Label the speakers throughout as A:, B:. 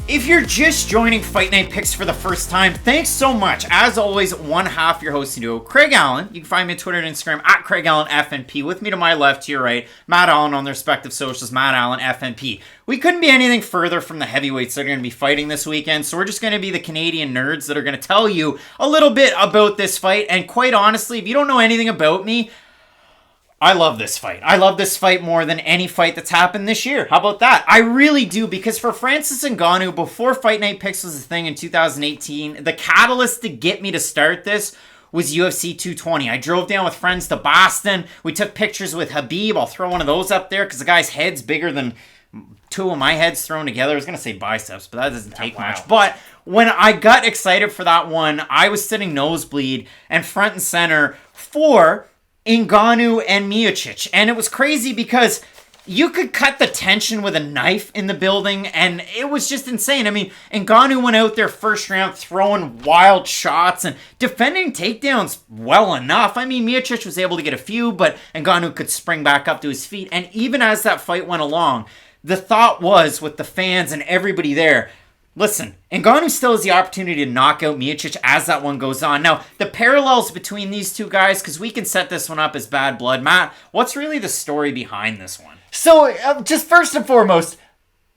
A: If you're just joining Fight Night Picks for the first time, thanks so much. As always, one half your hosting duo, Craig Allen. You can find me on Twitter and Instagram at Craig Allen FNP. With me to my left, to your right, Matt Allen on their respective socials, Matt Allen FNP. We couldn't be anything further from the heavyweights that are going to be fighting this weekend, so we're just going to be the Canadian nerds that are going to tell you a little bit about this fight. And quite honestly, if you don't know anything about me, I love this fight. I love this fight more than any fight that's happened this year. How about that? I really do, because for Francis Ngannou, before Fight Night Picks was a thing in 2018, the catalyst to get me to start this was UFC 220. I drove down with friends to Boston. We took pictures with Habib. I'll throw one of those up there because the guy's head's bigger than two of my heads thrown together. I was going to say biceps, but that doesn't take much. But when I got excited for that one, I was sitting nosebleed and front and center for Ngannou and Miocic. And it was crazy because you could cut the tension with a knife in the building, and it was just insane. I mean, Ngannou went out there first round throwing wild shots and defending takedowns well enough. I mean, Miocic was able to get a few, but Ngannou could spring back up to his feet. And even as that fight went along, the thought was, with the fans and everybody there, listen, Ngannou still has the opportunity to knock out Miocic as that one goes on. Now, the parallels between these two guys, because we can set this one up as bad blood. Matt, what's really the story behind this one?
B: So, just first and foremost,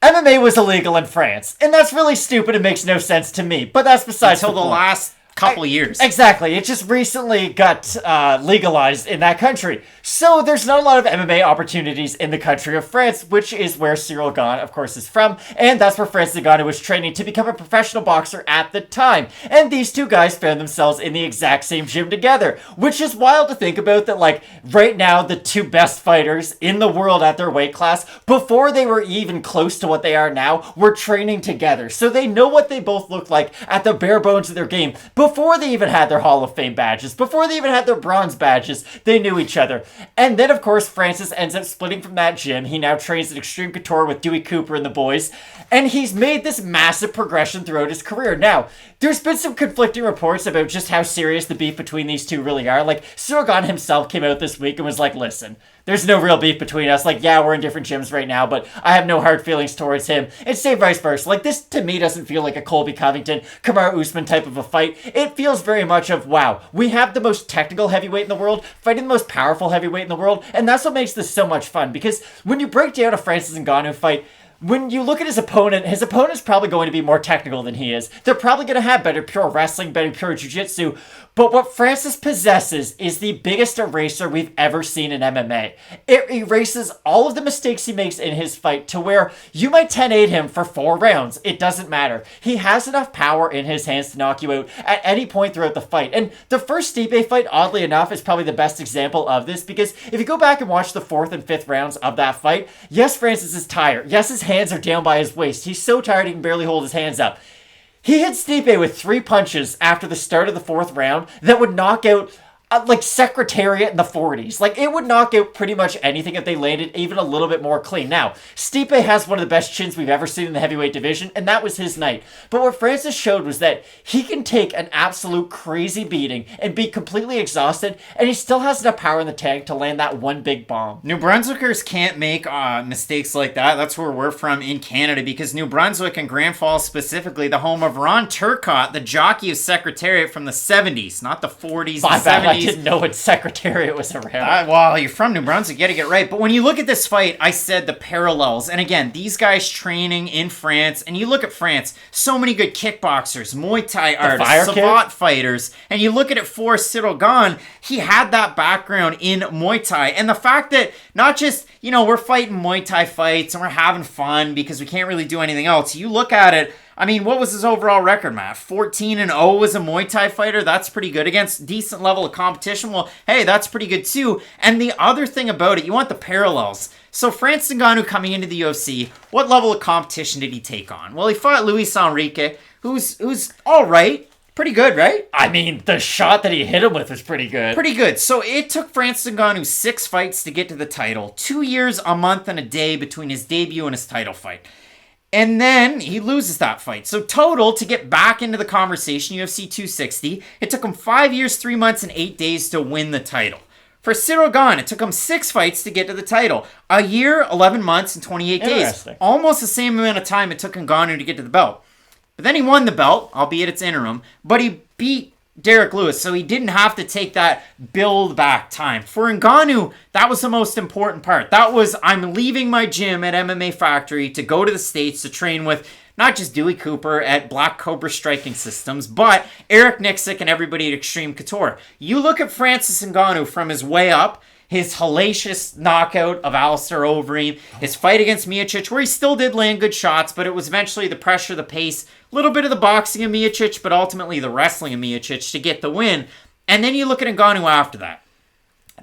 B: MMA was illegal in France, and that's really stupid and makes no sense to me, but that's besides
A: Until the last couple years.
B: Exactly. It just recently got legalized in that country. So there's not a lot of MMA opportunities in the country of France, which is where Cyril Gane, of course, is from. And that's where Francis Ngannou was training to become a professional boxer at the time. And these two guys found themselves in the exact same gym together, which is wild to think about that, like, right now, the two best fighters in the world at their weight class, before they were even close to what they are now, were training together. So they know what they both look like at the bare bones of their game. Before they even had their Hall of Fame badges, before they even had their bronze badges, they knew each other. And then, of course, Francis ends up splitting from that gym. He now trains at Extreme Couture with Dewey Cooper and the boys. And he's made this massive progression throughout his career. Now, there's been some conflicting reports about just how serious the beef between these two really are. Like, Cyril Gane himself came out this week and was like, listen, there's no real beef between us. Like, yeah, we're in different gyms right now, but I have no hard feelings towards him. And same vice versa. Like, this to me doesn't feel like a Colby Covington, Kamaru Usman type of a fight. It feels very much of, wow, we have the most technical heavyweight in the world, fighting the most powerful heavyweight in the world, and that's what makes this so much fun. Because when you break down a Francis Ngannou fight, when you look at his opponent's probably going to be more technical than he is. They're probably going to have better pure wrestling, better pure jiu-jitsu. But what Francis possesses is the biggest eraser we've ever seen in MMA. It erases all of the mistakes he makes in his fight to where you might 10-8 him for 4 rounds. It doesn't matter. He has enough power in his hands to knock you out at any point throughout the fight. And the first Stipe fight, oddly enough, is probably the best example of this, because if you go back and watch the 4th and 5th rounds of that fight, yes, Francis is tired. Yes, his hands are down by his waist. He's so tired he can barely hold his hands up. He hit Stipe with 3 punches after the start of the 4th round that would knock out like Secretariat in the 40s. Like, it would knock out pretty much anything if they landed even a little bit more clean. Now, Stipe has one of the best chins we've ever seen in the heavyweight division, and that was his night. But what Francis showed was that he can take an absolute crazy beating and be completely exhausted, and he still has enough power in the tank to land that one big bomb.
A: New Brunswickers can't make mistakes like that. That's where we're from in Canada, because New Brunswick and Grand Falls specifically, the home of Ron Turcotte, the jockey of Secretariat from the 70s, not the 40s, the 70s.
B: I didn't know what Secretariat was around.
A: Well, you're from New Brunswick, you gotta get right. But when you look at this fight, I said the parallels. And again, these guys training in France, and you look at France, so many good kickboxers, Muay Thai artists, savate fighters. And you look at it for Cyril Gane, he had that background in Muay Thai. And the fact that not just, we're fighting Muay Thai fights and we're having fun because we can't really do anything else. You look at it, I mean, what was his overall record, Matt? 14-0 as a Muay Thai fighter? That's pretty good. Against decent level of competition? Well, hey, that's pretty good too. And the other thing about it, you want the parallels. So Francis Ngannou coming into the UFC, what level of competition did he take on? Well, he fought Luis Enrique, who's all right. Pretty good, right?
B: I mean, the shot that he hit him with was pretty good.
A: Pretty good. So it took Francis Ngannou 6 fights to get to the title. 2 years, a month, and a day between his debut and his title fight. And then he loses that fight. So total, to get back into the conversation, UFC 260, it took him 5 years, 3 months, and 8 days to win the title. For Cyril Gane, it took him 6 fights to get to the title. A year, 11 months, and 28 days. Almost the same amount of time it took Ngannou to get to the belt. But then he won the belt, albeit it's interim, but he beat Derek Lewis, so he didn't have to take that build back time. For Ngannou, that was the most important part. That was, I'm leaving my gym at MMA Factory to go to the States to train with not just Dewey Cooper at Black Cobra Striking Systems, but Eric Nixick and everybody at Extreme Couture. You look at Francis Ngannou from his way up, his hellacious knockout of Alistair Overeem, his fight against Miocic, where he still did land good shots, but it was eventually the pressure, the pace, a little bit of the boxing of Miocic, but ultimately the wrestling of Miocic to get the win. And then you look at Ngannou after that.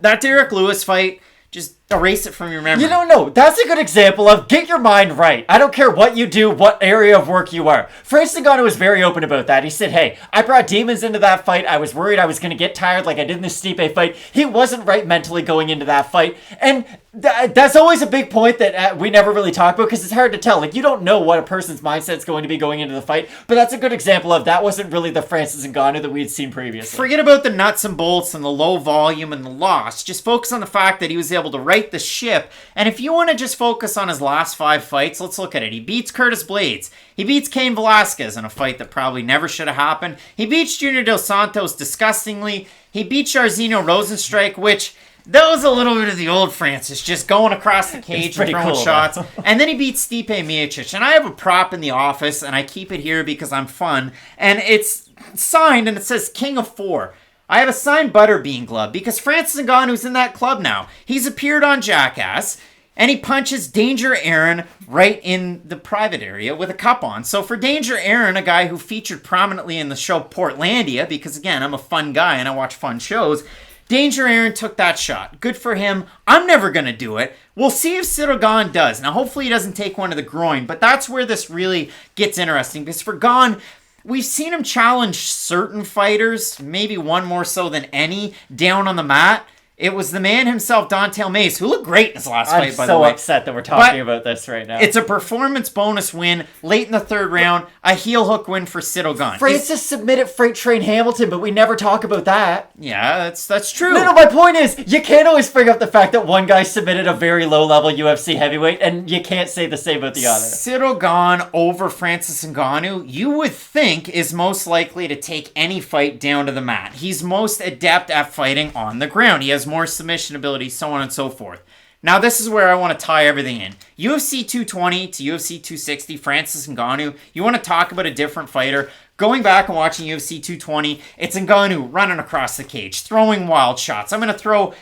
A: That Derek Lewis fight, just erase it from your memory.
B: You don't know. That's a good example of get your mind right. I don't care what you do, what area of work you are. Francis Ngannou was very open about that. He said, hey, I brought demons into that fight. I was worried I was going to get tired like I did in the Stipe fight. He wasn't right mentally going into that fight. And that's always a big point that we never really talk about because it's hard to tell. Like, you don't know what a person's mindset's going to be going into the fight. But that's a good example of that wasn't really the Francis Ngannou that we had seen previously.
A: Forget about the nuts and bolts and the low volume and the loss. Just focus on the fact that he was able to right the ship. And if you want to just focus on his last 5 fights, let's look at it. He beats Curtis Blades. He beats Cain Velasquez in a fight that probably never should have happened. He beats Junior Dos Santos disgustingly. He beats Jairzinho Rosenstrike, which that was a little bit of the old Francis, just going across the cage and throwing shots. And then he beats Stipe Miocic. And I have a prop in the office, and I keep it here because I'm fun. And it's signed, and it says King of 4. I have a signed Butterbean glove because Francis Ngannou's in that club now. He's appeared on Jackass, and he punches Danger Aaron right in the private area with a cup on. So for Danger Aaron, a guy who featured prominently in the show Portlandia, because again, I'm a fun guy and I watch fun shows, Danger Aaron took that shot. Good for him. I'm never going to do it. We'll see if Cyril Gane does. Now, hopefully he doesn't take one to the groin, but that's where this really gets interesting, because for Gane, we've seen him challenge certain fighters, maybe one more so than any, down on the mat. It was the man himself, Don'Tale Mayes, who looked great in his last fight, by the way.
B: I'm so upset that we're talking about this right now.
A: It's a performance bonus win late in the 3rd round, a heel hook win for Cyril Gane.
B: Francis submitted Freight Train Hamilton, but we never talk about that.
A: Yeah, that's true.
B: No, my point is, you can't always bring up the fact that one guy submitted a very low-level UFC heavyweight, and you can't say the same about the other.
A: Cyril Gane over Francis Ngannou, you would think, is most likely to take any fight down to the mat. He's most adept at fighting on the ground. He has more submission ability, so on and so forth. Now, this is where I want to tie everything in. UFC 220 to UFC 260, Francis Ngannou. You want to talk about a different fighter. Going back and watching UFC 220, it's Ngannou running across the cage, throwing wild shots. I'm going to throw,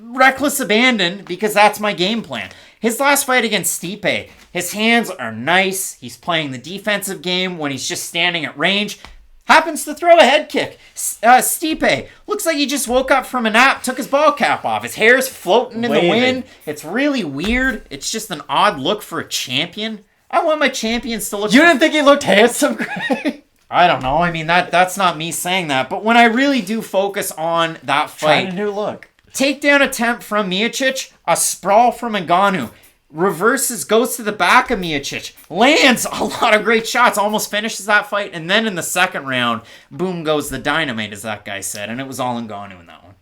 A: reckless abandon because that's my game plan. His last fight against Stipe, his hands are nice. He's playing the defensive game when he's just standing at range. Happens to throw a head kick. Stipe looks like he just woke up from a nap, took his ball cap off. His hair's floating in the wind. It's really weird. It's just an odd look for a champion. I want my champions to look...
B: You didn't think he looked handsome, Greg?
A: I don't know. I mean, that's not me saying that. But when I really do focus on that fight...
B: Trying a new look.
A: Takedown attempt from Miocic, a sprawl from Ngannou. Reverses, goes to the back of Miocic, lands a lot of great shots, almost finishes that fight, and then in the 2nd round, boom goes the dynamite, as that guy said, and it was all Ngannou in that one.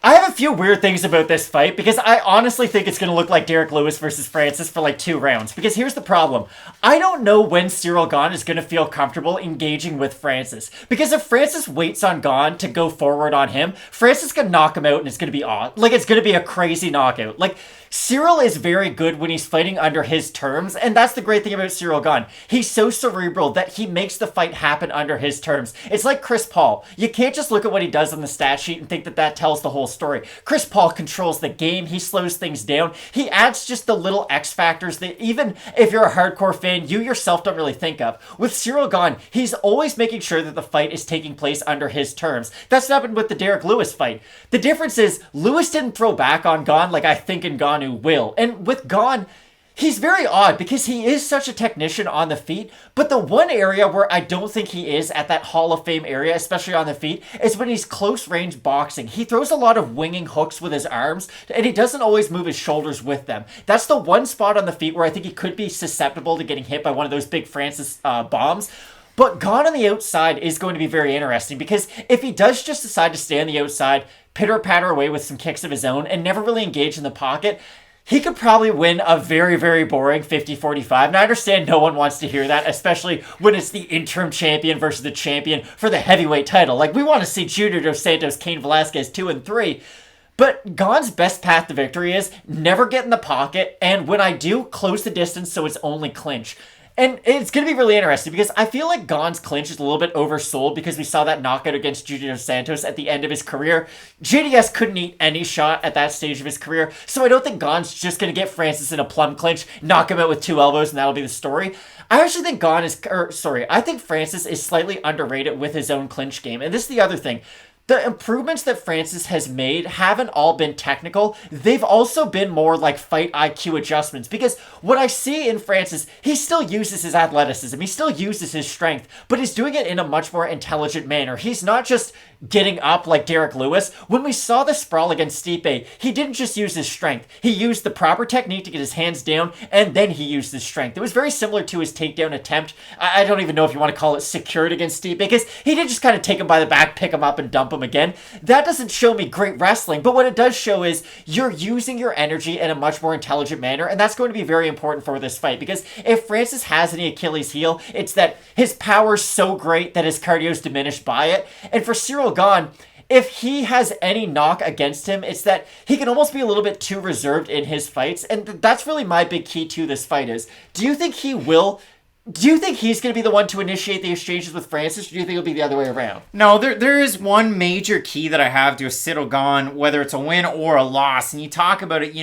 B: I have a few weird things about this fight because I honestly think it's going to look like Derek Lewis versus Francis for like 2 rounds. Because here's the problem. I don't know when Cyril Gane is going to feel comfortable engaging with Francis. Because if Francis waits on Gane to go forward on him, Francis can knock him out and it's going to be odd. Like, it's going to be a crazy knockout. Like, Cyril is very good when he's fighting under his terms, and that's the great thing about Cyril Gane. He's so cerebral that he makes the fight happen under his terms. It's like Chris Paul. You can't just look at what he does on the stat sheet and think that that tells the whole story. Chris Paul controls the game. He slows things down. He adds just the little X factors that even if you're a hardcore fan, you yourself don't really think of. With Cyril Gane, he's always making sure that the fight is taking place under his terms. That's what happened with the Derek Lewis fight. The difference is Lewis didn't throw back on Gane like I think Ngannou will. And with Gane, he's very odd because he is such a technician on the feet, but the one area where I don't think he is at that Hall of Fame area, especially on the feet, is when he's close range boxing. He throws a lot of winging hooks with his arms, and he doesn't always move his shoulders with them. That's the one spot on the feet where I think he could be susceptible to getting hit by one of those big Francis bombs. But Gane on the outside is going to be very interesting because if he does just decide to stay on the outside, pitter-patter away with some kicks of his own and never really engage in the pocket, he could probably win a very, very boring 50-45. And I understand no one wants to hear that, especially when it's the interim champion versus the champion for the heavyweight title. Like, we want to see Junior Dos Santos, Cain Velasquez 2 and 3. But Gane's best path to victory is never get in the pocket, and when I do, close the distance so it's only clinch. And it's going to be really interesting because I feel like Gane's clinch is a little bit oversold because we saw that knockout against Junior Dos Santos at the end of his career. JDS couldn't eat any shot at that stage of his career, so I don't think Gane's just going to get Francis in a plum clinch, knock him out with 2 elbows, and that'll be the story. I actually think I think Francis is slightly underrated with his own clinch game. And this is the other thing. The improvements that Francis has made haven't all been technical. They've also been more like fight IQ adjustments. Because what I see in Francis, he still uses his athleticism. He still uses his strength. But he's doing it in a much more intelligent manner. He's not just getting up like Derek Lewis. When we saw the sprawl against Stipe, he didn't just use his strength. He used the proper technique to get his hands down, and then he used his strength. It was very similar to his takedown attempt. I don't even know if you want to call it secured against Stipe, because he did just kind of take him by the back, pick him up, and dump him again. That doesn't show me great wrestling, but what it does show is you're using your energy in a much more intelligent manner, and that's going to be very important for this fight, because if Francis has any Achilles heel, it's that his power's so great that his cardio's diminished by it. And for Cyril Gane, if he has any knock against him, it's that he can almost be a little bit too reserved in his fights, and that's really my big key to this fight is, do you think he's going to be the one to initiate the exchanges with Francis, or do you think it'll be the other way around?
A: No, there is one major key that I have to a Cyril Gane, whether it's a win or a loss, and you talk about it,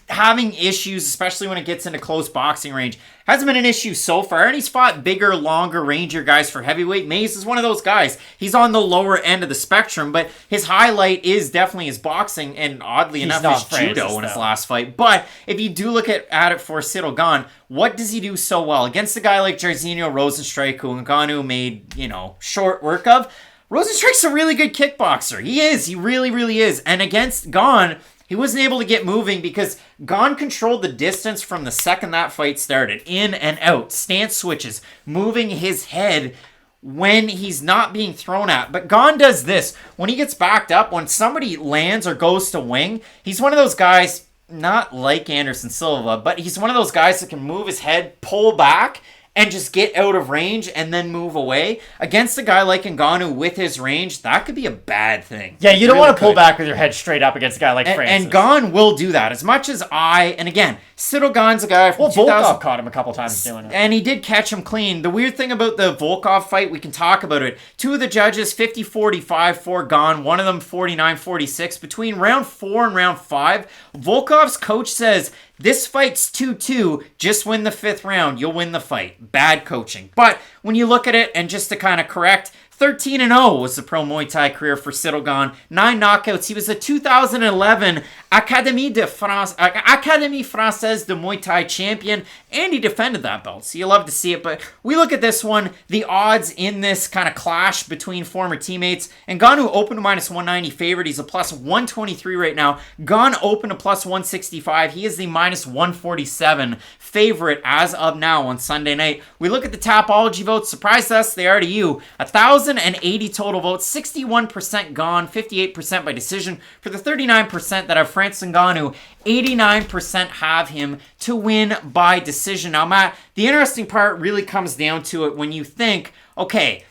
A: having issues, especially when it gets into close boxing range. Hasn't been an issue so far, and he's fought bigger, longer, rangier guys for heavyweight. Mays is one of those guys. He's on the lower end of the spectrum, but his highlight is definitely his boxing, and oddly enough, his judo in his last fight. But if you do look at it for Cyril Gane, what does he do so well? Against a guy like Jairzinho Rozenstruik, who Ngannou made, short work of, Rozenstruik's a really good kickboxer. He is. He really, really is. And against Gane, he wasn't able to get moving because Gane controlled the distance from the second that fight started. In and out, stance switches, moving his head when he's not being thrown at. But Gane does this. When he gets backed up, when somebody lands or goes to wing, he's one of those guys, not like Anderson Silva, but he's one of those guys that can move his head, pull back, and just get out of range and then move away. Against a guy like Ngannou with his range, that could be a bad thing.
B: Yeah, you don't want to pull back with your head straight up against a guy like Francis.
A: And Gane will do that. As much as and again, Cyril Gane's a guy from 2000.
B: Volkov caught him a couple times doing it.
A: And he did catch him clean. The weird thing about the Volkov fight, we can talk about it. 2 of the judges, 50-45 for Gane. One of them, 49-46. Between round 4 and round 5, Volkov's coach says, this fight's 2-2. Just win the 5th round. You'll win the fight. Bad coaching. But when you look at it, and just to kind of correct, 13-0 was the pro Muay Thai career for Cyril Gane. 9 knockouts. He was the 2011 Académie Française de Muay Thai champion, and he defended that belt. So you love to see it. But we look at this one, the odds in this kind of clash between former teammates. And Ngannou opened to -190 favorite. He's a +123 right now. Gane opened to +165. He is the -147 favorite as of now on Sunday night. We look at the Tapology votes. Surprised us, they are to you. 1,080 total votes. 61% Gane, 58% by decision. For the 39% that have Francis Ngannou, 89% have him to win by decision. Now, Matt, the interesting part really comes down to it when you think, okay,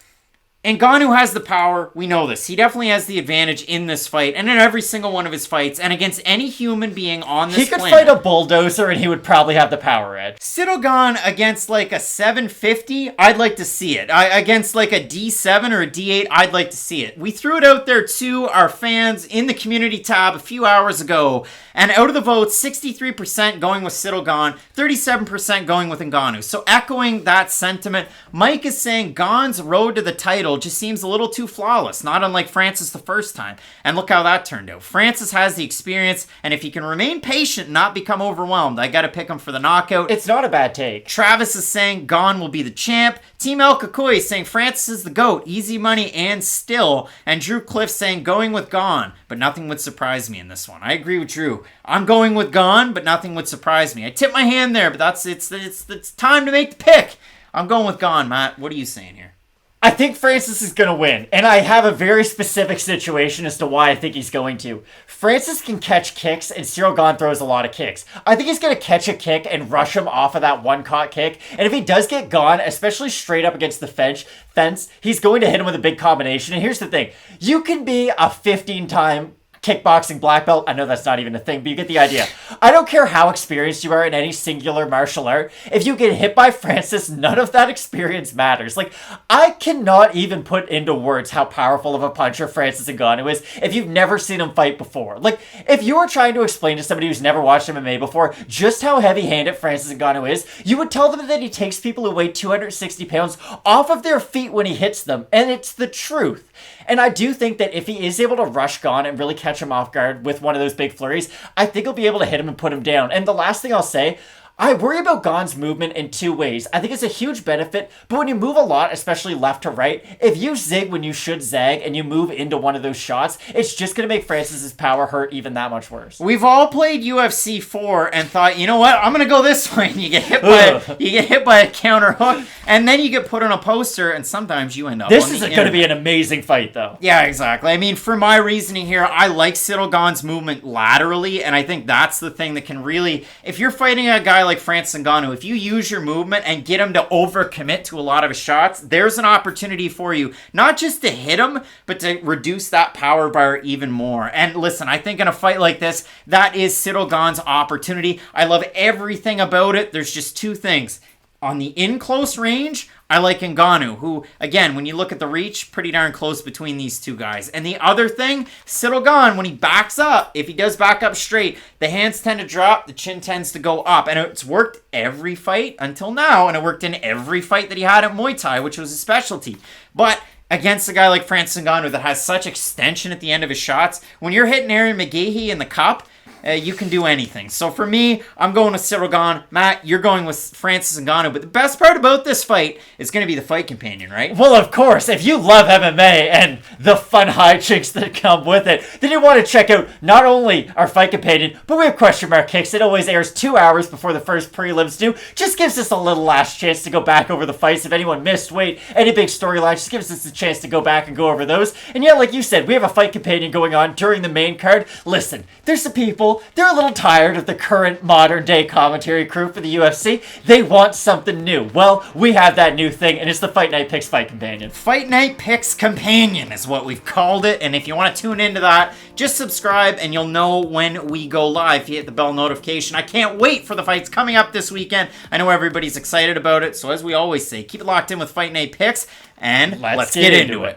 A: Ngannou has the power. We know this. He definitely has the advantage in this fight and in every single one of his fights and against any human being on this planet.
B: He could fight a bulldozer and he would probably have the power edge.
A: Cyril Gane against like a 750, I'd like to see it. Against like a D7 or a D8, I'd like to see it. We threw it out there to our fans in the community tab a few hours ago, and out of the votes, 63% going with Cyril Gane, 37% going with Ngannou. So echoing that sentiment, Mike is saying Gane's road to the title just seems a little too flawless, not unlike Francis the first time. And look how that turned out. Francis has the experience, and if he can remain patient and not become overwhelmed, I gotta pick him for the knockout.
B: It's not a bad take.
A: Travis is saying Gane will be the champ. Team El Kakoi is saying Francis is the GOAT, easy money and still. And Drew Cliff saying going with Gane, but nothing would surprise me in this one. I agree with Drew. I'm going with Gane, but nothing would surprise me. I tip my hand there, but it's time to make the pick. I'm going with Gane, Matt. What are you saying here?
B: I think Francis is going to win, and I have a very specific situation as to why I think he's going to. Francis can catch kicks, and Cyril Gane throws a lot of kicks. I think he's going to catch a kick and rush him off of that one caught kick, and if he does get Gane, especially straight up against the fence, he's going to hit him with a big combination. And here's the thing. You can be a 15-time kickboxing black belt. I know that's not even a thing, but you get the idea. I don't care how experienced you are in any singular martial art. If you get hit by Francis, none of that experience matters. Like, I cannot even put into words how powerful of a puncher Francis Ngannou is if you've never seen him fight before. Like, if you were trying to explain to somebody who's never watched MMA before just how heavy-handed Francis Ngannou is, you would tell them that he takes people who weigh 260 pounds off of their feet when he hits them, and it's the truth. And I do think that if he is able to rush Gane and really catch him off guard with one of those big flurries, I think he'll be able to hit him and put him down. And the last thing I'll say, I worry about Gane's movement in two ways. I think it's a huge benefit, but when you move a lot, especially left to right, if you zig when you should zag and you move into one of those shots, it's just going to make Francis's power hurt even that much worse.
A: We've all played UFC 4 and thought, you know what, I'm going to go this way, and you get hit by a counter hook, and then you get put on a poster, and sometimes you end up
B: This is going to be an amazing fight, though.
A: Yeah, exactly. I mean, for my reasoning here, I like Cyril Gane's movement laterally, and I think that's the thing that can really, if you're fighting a guy like Francis Ngannou, if you use your movement and get him to overcommit to a lot of his shots, there's an opportunity for you, not just to hit him, but to reduce that power bar even more. And listen, I think in a fight like this, that is Cyril Gane's opportunity. I love everything about it. There's just two things. On the in-close range, I like Ngannou, who, again, when you look at the reach, pretty darn close between these two guys. And the other thing, Cyril Gane, when he backs up, if he does back up straight, the hands tend to drop, the chin tends to go up. And it's worked every fight until now, and it worked in every fight that he had at Muay Thai, which was his specialty. But against a guy like Francis Ngannou that has such extension at the end of his shots, when you're hitting Aaron McGahee in the cup, you can do anything. So for me, I'm going with Cyril Gane. Matt, you're going with Francis Ngannou. But the best part about this fight is going to be the fight companion, right?
B: Well, of course. If you love MMA and the fun hijinks that come with it, then you want to check out not only our fight companion, but we have Question Mark Kicks. It always airs 2 hours before the first prelims do. Just gives us a little last chance to go back over the fights. If anyone missed weight, any big storylines, just gives us a chance to go back and go over those. And yeah, like you said, we have a fight companion going on during the main card. Listen, there's some people, they're a little tired of the current modern day commentary crew for the UFC. They want something new. Well, we have that new thing, and it's the Fight Night Picks Fight Companion.
A: Fight Night Picks Companion is what we've called it, and if you want to tune into that, just subscribe and you'll know when we go live. You hit the bell notification. I can't wait for the fights coming up this weekend. I know everybody's excited about it, so as we always say, keep it locked in with Fight Night Picks, and let's get into it.